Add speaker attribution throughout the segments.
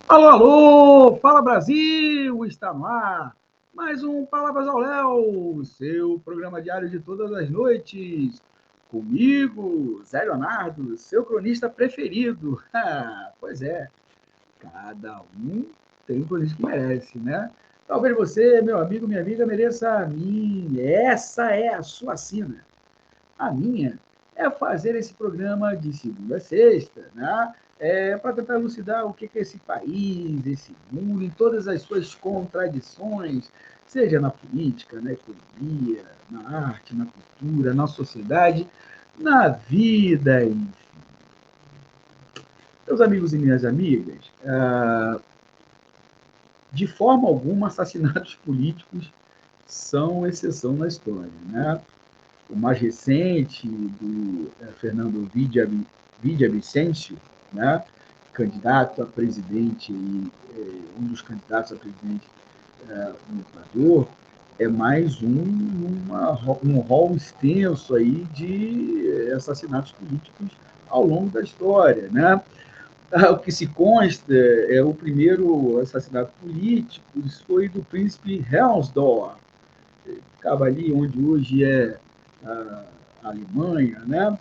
Speaker 1: Alô, alô! Fala Brasil! Está no ar! Mais um Palavras ao Léo, seu programa diário de todas as noites. Comigo, Zé Leonardo, seu cronista preferido. Pois é, cada um tem o cronista que merece, né? Talvez você, meu amigo, minha amiga, mereça a minha. Essa é a sua sina. A minha é fazer esse programa de segunda a sexta, né? Para tentar elucidar o que é esse país, esse mundo, em todas as suas contradições, seja na política, na economia, na arte, na cultura, na sociedade, na vida. Meus amigos e minhas amigas, de forma alguma, assassinatos políticos são exceção na história, né? O mais recente, do Fernando Villavicencio, né? Candidato a presidente, um dos candidatos a presidente no Equador, é mais um rol extenso aí de assassinatos políticos ao longo da história, né? O que se consta é o primeiro assassinato político, isso foi do príncipe Helmsdorf, ficava ali onde hoje é a Alemanha, né?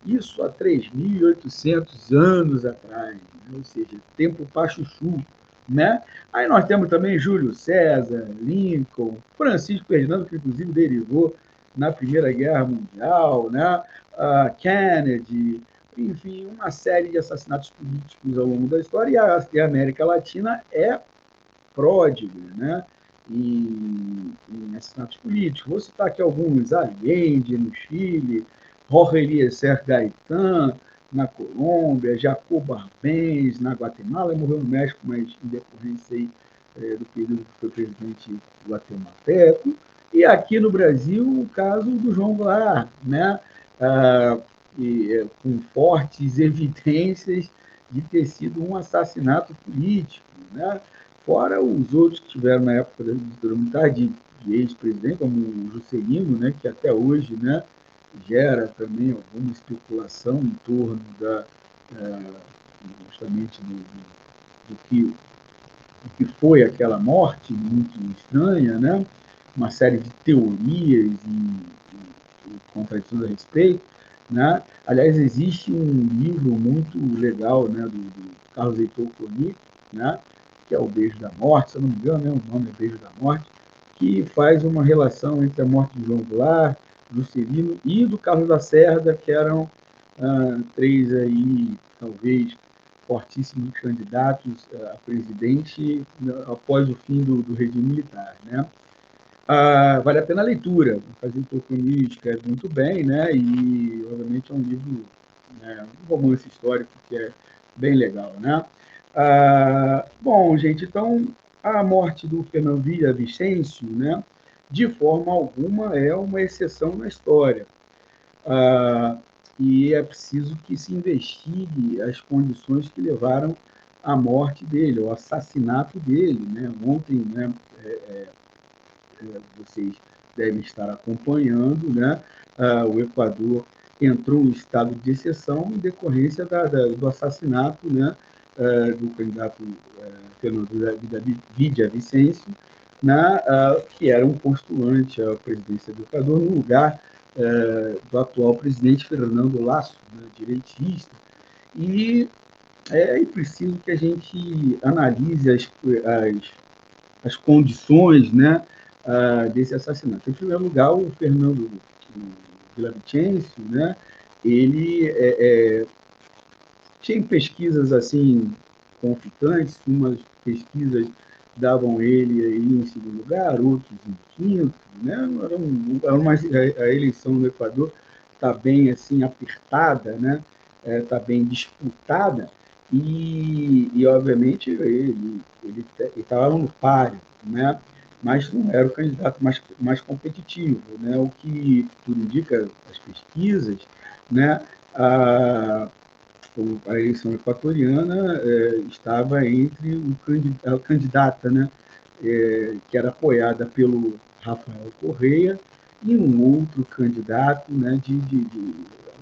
Speaker 1: Isso há 3.800 anos atrás, né? Ou seja, tempo pachuchu, né? Aí nós temos também Júlio César, Lincoln, Francisco Ferdinando, que inclusive derivou na Primeira Guerra Mundial, né? Kennedy, enfim, uma série de assassinatos políticos ao longo da história, e a América Latina é pródiga, né? Em assassinatos políticos. Vou citar aqui alguns: Allende, no Chile, Jorge Eliezer Gaitán, na Colômbia, Jacob Arbenz, na Guatemala, morreu no México, mas em decorrência aí, do período que foi presidente guatemalteco. E aqui no Brasil, o caso do João Goulart, né? Com fortes evidências de ter sido um assassinato político, né? Fora os outros que tiveram na época da ditadura militar de ex-presidente, como o Juscelino, né, que até hoje, né, gera também alguma especulação em torno justamente do que foi aquela morte muito estranha, né? Uma série de teorias e contradições a respeito. Né? Aliás, existe um livro muito legal, né, do Carlos Heitor Coni, né, que é O Beijo da Morte, se eu não me engano, né, o nome é Beijo da Morte, que faz uma relação entre a morte de João Goulart, do Juscelino e do Carlos Lacerda, que eram três aí, talvez, fortíssimos candidatos a presidente após o fim do regime militar, né? Vale a pena a leitura. Fazer Toconi escreve muito bem, né? E, obviamente, é um livro, né, um romance histórico que é bem legal, né? Bom, gente, então, a morte do Fernando Villavicencio, né, de forma alguma, é uma exceção na história. Ah, e é preciso que se investigue as condições que levaram à morte dele, ao assassinato dele. Né? Ontem, né, vocês devem estar acompanhando, né? O Equador entrou em estado de exceção em decorrência do assassinato, né, do candidato Fernando Villavicencio, né, que era um postulante à presidência do Equador, no lugar do atual presidente Fernando Lasso, né, direitista. E é preciso que a gente analise as condições, né, desse assassinato. Em primeiro lugar, o Fernando Villavicencio, né, ele tinha pesquisas assim confitantes, umas pesquisas davam ele aí em segundo lugar, outros em quinto, né? A eleição no Equador está bem assim apertada, né? Está bem disputada e obviamente ele estava no páreo, né? Mas não era o candidato mais competitivo, né? O que tudo indica as pesquisas, né? A, a eleição equatoriana estava entre a candidata, né, que era apoiada pelo Rafael Correia, e um outro candidato, né,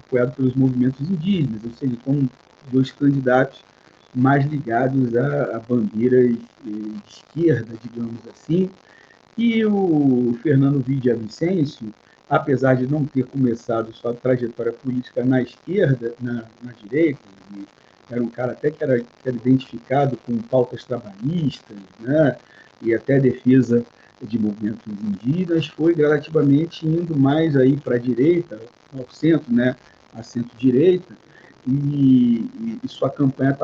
Speaker 1: apoiado pelos movimentos indígenas, ou seja, como dois candidatos mais ligados a bandeiras de esquerda, digamos assim, e o Fernando Villavicencio, apesar de não ter começado sua trajetória política na esquerda, na direita, era um cara até que era identificado com pautas trabalhistas, né, e até defesa de movimentos indígenas, foi gradativamente indo mais aí para a direita, ao centro, né, a centro-direita, e sua campanha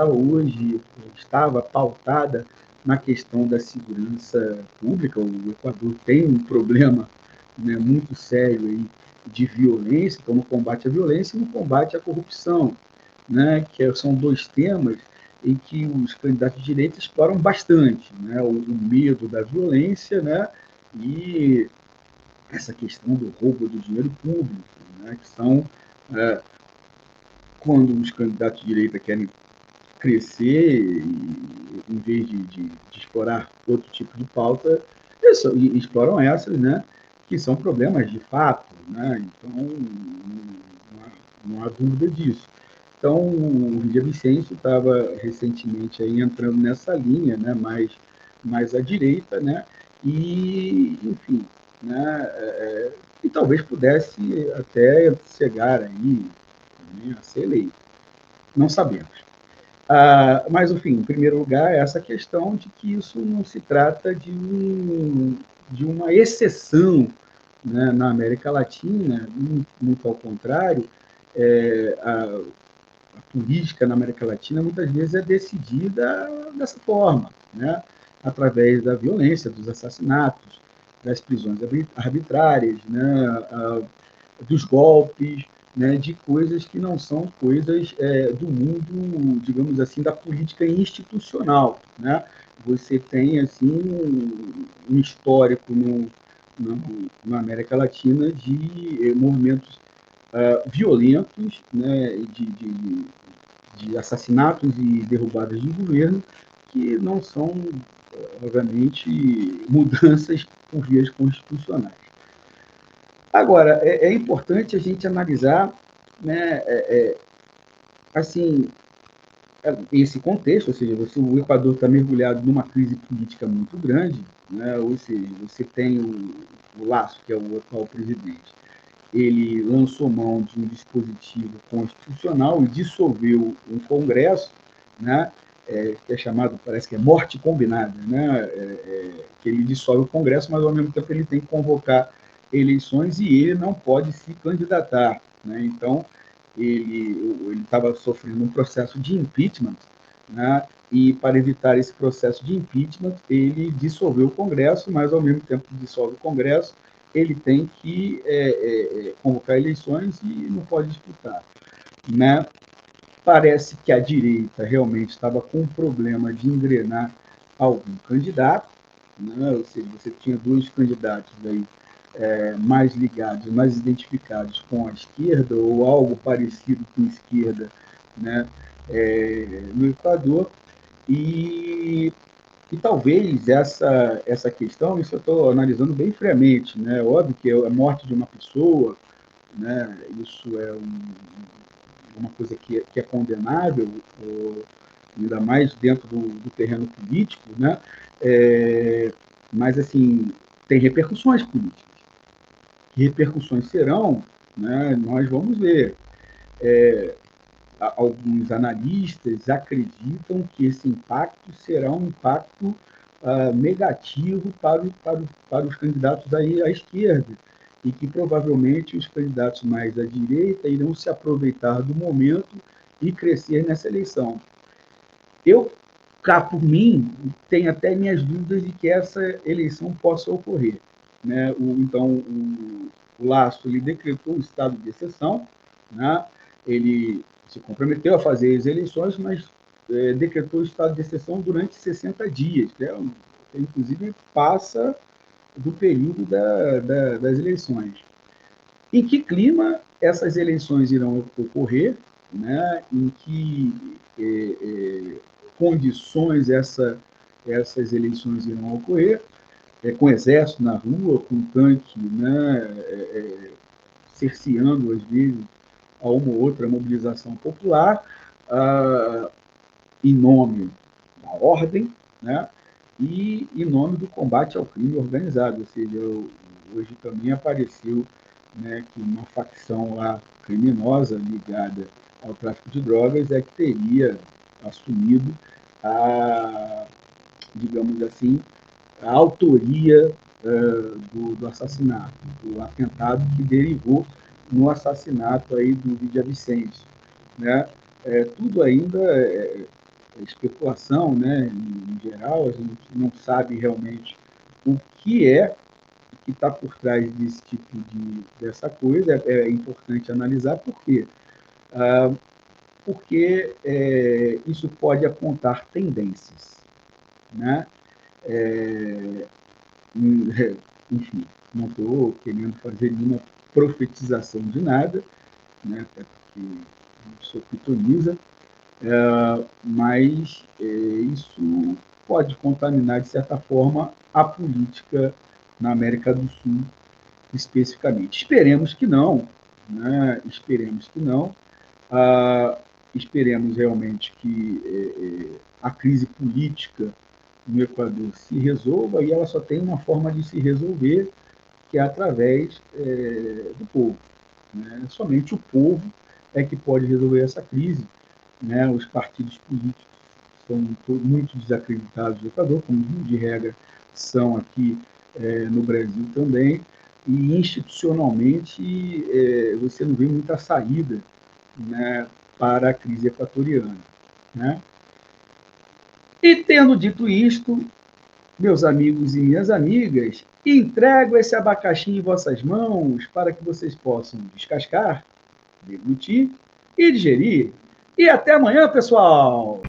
Speaker 1: estava pautada na questão da segurança pública. O Equador tem um problema, né, muito sério aí de violência, então no combate à violência e no combate à corrupção, né, que são dois temas em que os candidatos de direita exploram bastante, né, o medo da violência, né, e essa questão do roubo do dinheiro público, né, que são, quando os candidatos de direita querem crescer, em vez de explorar outro tipo de pauta, e exploram essas, né, que são problemas de fato, né, então não há dúvida disso. Então, o Villavicencio estava recentemente aí entrando nessa linha, né, mais à direita, né, e, enfim, né, e talvez pudesse até chegar aí, né, a ser eleito. Não sabemos. Mas, enfim, em primeiro lugar, essa questão de que isso não se trata de uma exceção, né, na América Latina, muito ao contrário, a política na América Latina muitas vezes é decidida dessa forma, né, através da violência, dos assassinatos, das prisões arbitrárias, né, dos golpes, né, de coisas que não são coisas do mundo, digamos assim, da política institucional, né? Você tem assim um histórico na América Latina de movimentos violentos, né, de assassinatos e derrubadas de governo que não são, obviamente, mudanças por vias constitucionais. Agora, é importante a gente analisar, né, assim, esse contexto, ou seja, o Equador está mergulhado numa crise política muito grande, né, ou seja, você tem o Lasso, que é o atual presidente, ele lançou mão de um dispositivo constitucional e dissolveu um Congresso, né, que é chamado, parece que é morte combinada, né, que ele dissolve o Congresso, mas ao mesmo tempo ele tem que convocar eleições e ele não pode se candidatar, né? Então ele estava sofrendo um processo de impeachment, né? E para evitar esse processo de impeachment ele dissolveu o Congresso, mas ao mesmo tempo que dissolve o Congresso ele tem que convocar eleições e não pode disputar, né? Parece que a direita realmente estava com um problema de engrenar algum candidato, né? Ou seja, você tinha dois candidatos aí mais ligados, mais identificados com a esquerda ou algo parecido com a esquerda, né? No Equador, e, e talvez essa questão, isso eu estou analisando bem friamente, né? Óbvio que a morte de uma pessoa, né? Isso é uma coisa que é condenável, ainda mais dentro do terreno político, né? Mas, assim, tem repercussões políticas. Que repercussões serão, né? Nós vamos ver. Alguns analistas acreditam que esse impacto será um impacto negativo para os candidatos aí à esquerda, e que provavelmente os candidatos mais à direita irão se aproveitar do momento e crescer nessa eleição. Eu, cá por mim, tenho até minhas dúvidas de que essa eleição possa ocorrer, né? Então, o Lasso ele decretou o estado de exceção, né? Ele se comprometeu a fazer as eleições, mas decretou o estado de exceção durante 60 dias, que inclusive passa do período das eleições. Em que clima essas eleições irão ocorrer, né? Em que condições essas eleições irão ocorrer, com exército na rua, com tanque, né? Cerceando, às vezes, a uma ou outra mobilização popular, em nome da ordem, né, e em nome do combate ao crime organizado. Ou seja, hoje também apareceu, né, que uma facção lá criminosa ligada ao tráfico de drogas é que teria assumido a, digamos assim, a autoria do assassinato, do atentado que derivou no assassinato aí do Villavicencio, né? Tudo ainda é especulação, né? Em geral, a gente não sabe realmente o que é que está por trás desse tipo dessa coisa. É importante analisar por quê? Porque isso pode apontar tendências, né? Enfim, não estou querendo fazer nenhuma profetização de nada, né? Até porque não sou pitonisa, mas isso pode contaminar, de certa forma, a política na América do Sul, especificamente. Esperemos que não, né? Esperemos que não. Esperemos realmente que a crise política no Equador se resolva, e ela só tem uma forma de se resolver, que é através do povo. Né? Somente o povo é que pode resolver essa crise. Né? Os partidos políticos são muito desacreditados no Equador, como de regra são aqui no Brasil também, e institucionalmente você não vê muita saída, né, para a crise equatoriana. Né? E tendo dito isto, meus amigos e minhas amigas, entrego esse abacaxi em vossas mãos para que vocês possam descascar, deglutir e digerir. E até amanhã, pessoal!